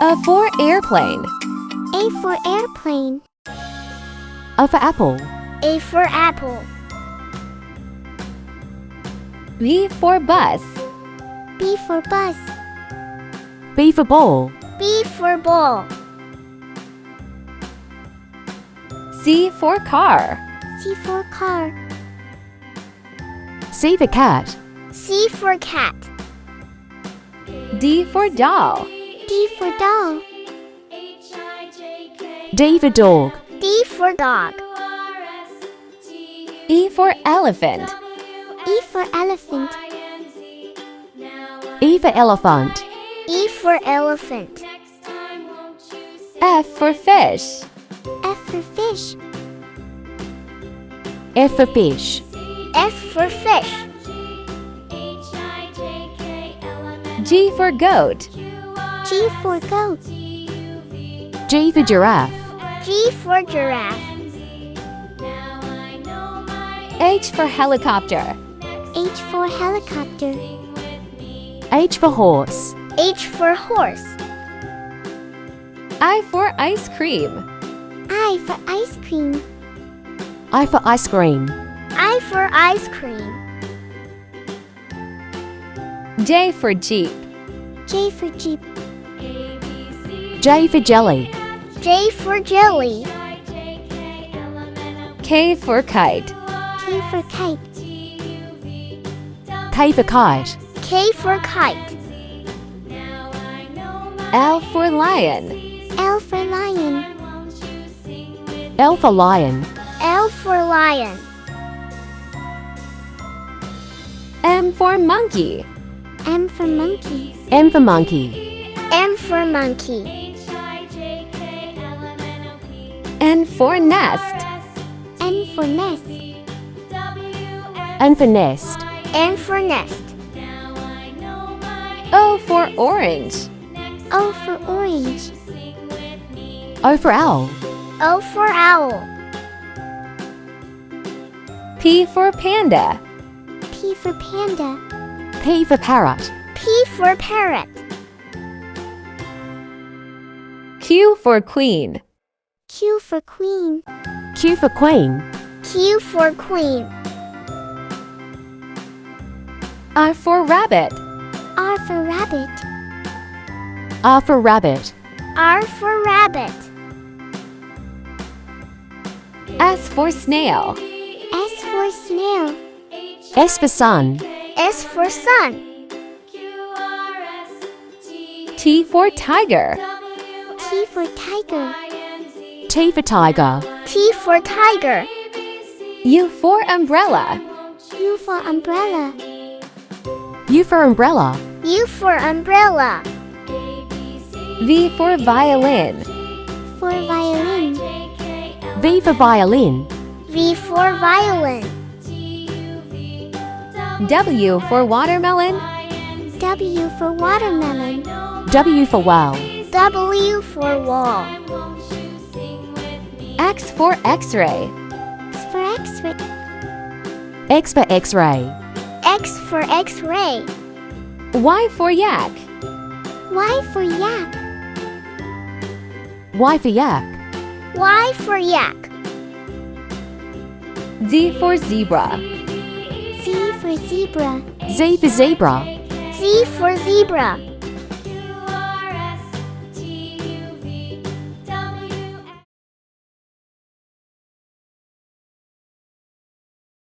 A for airplane. A for airplane. A for apple. A for apple. B for bus. B for bus. B for ball. B for ball. C for car. C for car. C for cat. C for cat. D for doll. D for doll. D for dog. D for dog. E for elephant. E for elephant. E for elephant. E for elephant. F for fish. F for fish. F for fish. F for fish. G for goat. G for goat. G for giraffe. G for giraffe. H for helicopter. H for helicopter. H for horse. H for horse. I for ice cream. I for ice cream. I for ice cream. I for ice cream. J for jeep. J for jeep. J for jelly. J for jelly. K for kite. K for kite. K for kite. K for kite. L for lion. L for lion. L for lion. L for lion. M for monkey. M for monkey. M for monkey. M for monkey. N for nest. N for nest. N for nest. N for nest. O for orange. O for orange. O for owl. O for owl. P for panda. P for panda. P for parrot. P for parrot. Q for queen. Q for queen. Q for queen. Q for queen. R for rabbit. R for rabbit. R for rabbit. R for rabbit. S for snail. S for snail. S for sun. S for sun. T for tiger. T for tiger. T for tiger. T for tiger. U for umbrella. U for umbrella. U for umbrella. U for umbrella. V for violin. For violin. V for violin. V for violin. W for watermelon. W for watermelon. W for wow. W for wall. X for x-ray. X for x-ray. X for x-ray. X for x-ray. Y for yak. Y for yak. Y for yak. Y for yak. Z for zebra. Z for zebra. Z for zebra. Z for zebra.